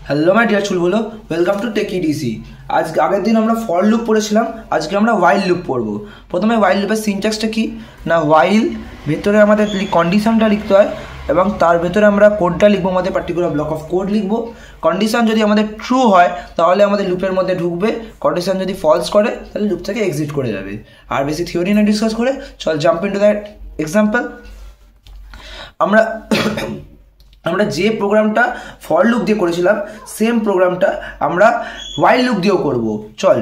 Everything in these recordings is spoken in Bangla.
हेलो माय डियर चुलबुलो, वेलकम टू टेक इडिसी। आज आगे दिन আমরা ফর লুপ পড়েছিলাম, আজকে আমরা while লুপ পড়ব। প্রথমে while লুপের সিনট্যাক্সটা কি না, while ভেতরে আমাদের কন্ডিশনটা লিখতে হয় এবং তার ভেতরে আমরা কোডটা লিখবো, আমাদের পার্টিকুলার ব্লক অফ কোড লিখবো। কন্ডিশন যদি আমাদের ট্রু হয় তাহলে আমাদের লুপের মধ্যে ঢুকবে, কন্ডিশন যদি ফলস করে তাহলে লুপ থেকে এক্সিট করে যাবে। আর বেশি থিওরি না ডিসকাস করে চল জাম্প ইনটু দ্যাট এক্সাম্পল। আমরা যে প্রোগ্রামটা ফর লুপ দিয়ে করেছিলাম সেম প্রোগ্রামটা আমরা while লুপ দিয়েও করব। চল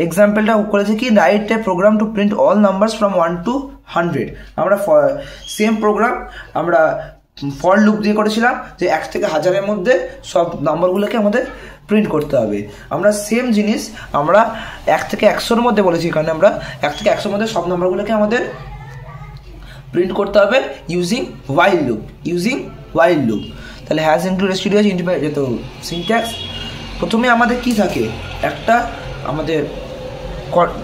এক্সাম্পলটা করেছি কি, write a program to print all numbers from 1 to 100। আমরা সেম প্রোগ্রাম আমরা ফর লুপ দিয়ে করেছিলাম যে 1 থেকে 1000-এর মধ্যে সব নাম্বারগুলোকে আমাদের প্রিন্ট করতে হবে। আমরা সেম জিনিস আমরা 1 থেকে 100-এর মধ্যে বলেছি, কারণ আমরা 1 থেকে 100-এর মধ্যে সব নাম্বারগুলোকে আমাদের প্রিন্ট করতে হবে ইউজিং while লুপ। তাহলে হ্যাজ ইনক্লুড স্টুডিওজ ইন্টিগ্রেটেড তো সিনট্যাক্স। প্রথমে আমাদের কি থাকে,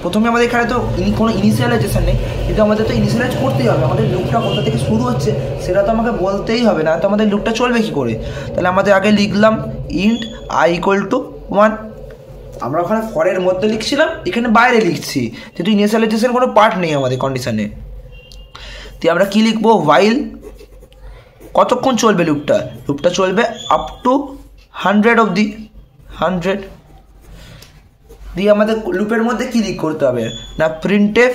প্রথমে আমাদের এখানে তো কোনো ইনিশিয়ালাইজেশন নেই, কিন্তু আমাদের তো ইনিশিয়ালাইজ করতেই হবে। আমাদের লুপটা কোথা থেকে শুরু হচ্ছে সেটা তো আমাকে বলতেই হবে, না তো আমাদের লুপটা চলবে কী করে। তাহলে আমাদের আগে লিখলাম ইন্ট i = 1। আমরা ওখানে ফরের মধ্যে লিখছিলাম, এখানে বাইরে লিখছি, যেহেতু ইনিশিয়ালাইজেশন কোনো পার্ট নেই আমাদের কন্ডিশনে। তো আমরা কি লিখবো, while কতক্ষণ চলবে লুপটা চলবে আপ টু 100 অবধি। 100 দিয়ে আমাদের লুপের মধ্যে কি লিখ করতে হবে না, printf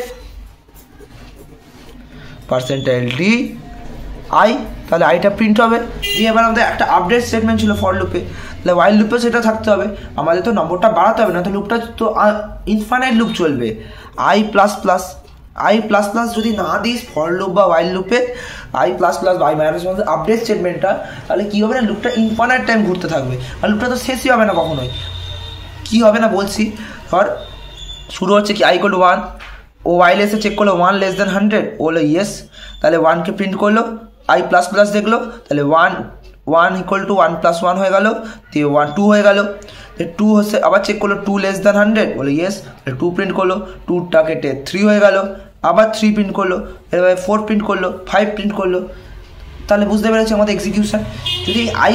%d i, তাহলে আইটা প্রিন্ট হবে। দিয়ে এবার আমাদের একটা আপডেট স্টেটমেন্ট ছিল ফর লুপে, তাহলে while লুপে সেটা থাকতে হবে। আমাদের তো নম্বরটা বাড়াতে হবে না, তো লুপটা তো ইনফাইনাইট লুপ চলবে। i++ যদি না দিস ফর লুপ বা while লুপে i++ বা i- আপডেট স্টেটমেন্টটা, তাহলে কী হবে না, লুপটা ইনফাইনাইট টাইম ঘুরতে থাকবে আর লুপটা তো শেষই হবে না কখনোই। কী হবে না বলছি, ধর শুরু হচ্ছে কি i = 1, ও while এসে চেক করলো 1 < 100, ও বললো ইয়েস, তাহলে 1কে প্রিন্ট করলো। i++ দেখলো, তাহলে 1 = 1 + 1 হয়ে গেল, দিয়ে 1 2 হয়ে গেল। 2 হচ্ছে আবার চেক করলো 2 < 100, বলে ইয়েস, 2 প্রিন্ট করলো, 2টা কেটে 3 হয়ে গেল, আবার 3 প্রিন্ট করলো, এবার 4 প্রিন্ট করলো, 5 প্রিন্ট করলো। তাহলে বুঝতে পেরেছি আমাদের এক্সিকিউশন। যদি i++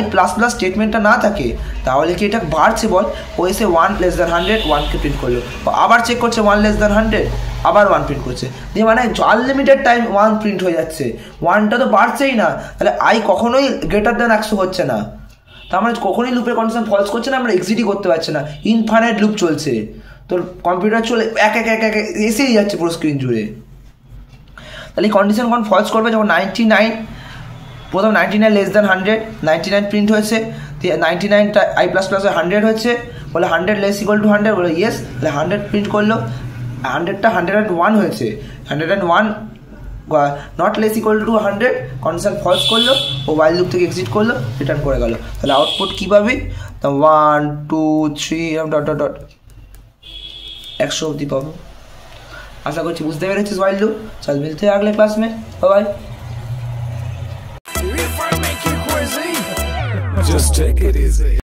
স্টেটমেন্টটা না থাকে তাহলে কি এটা বাড়ছে বল, ও এসে 1 < 100 1কে প্রিন্ট করলো, আবার চেক করছে 1 < 100, আবার 1 প্রিন্ট করছে, দিয়ে মানে আনলিমিটেড টাইম 1 প্রিন্ট হয়ে যাচ্ছে। 1টা তো বাড়ছেই না, তাহলে i কখনোই >100 হচ্ছে না, তার মানে কখনোই লুপের কন্ডিশন ফলস করছে না, আমরা এক্সিটই করতে পারছি না, ইনফাইনাইট লুপ চলছে। তোর কম্পিউটার চলে এক এসেই যাচ্ছে পুরো স্ক্রিন জুড়ে। তাহলে এই কন্ডিশন কখন ফলস করবে, যখন 99 প্রথম 99 < 100 99 প্রিন্ট হয়েছে, 99টা i++ 100 হয়েছে, বলে 100 < 100, বলে ইয়েস, তাহলে 100 প্রিন্ট করলো, 100টা 101 হয়েছে, 101 নট < 100, কন্ডিশন ফলস করলো, ও while লুপ থেকে এক্সিট করলো, রিটার্ন করে গেল। তাহলে আউটপুট কী পাবি, 1 2 3 100 অবধি পাবো। আশা করছি বুঝতে পেরেছিস while লুপ। চল মিলতে हैं अगले क्लास में, bye. Just take it easy.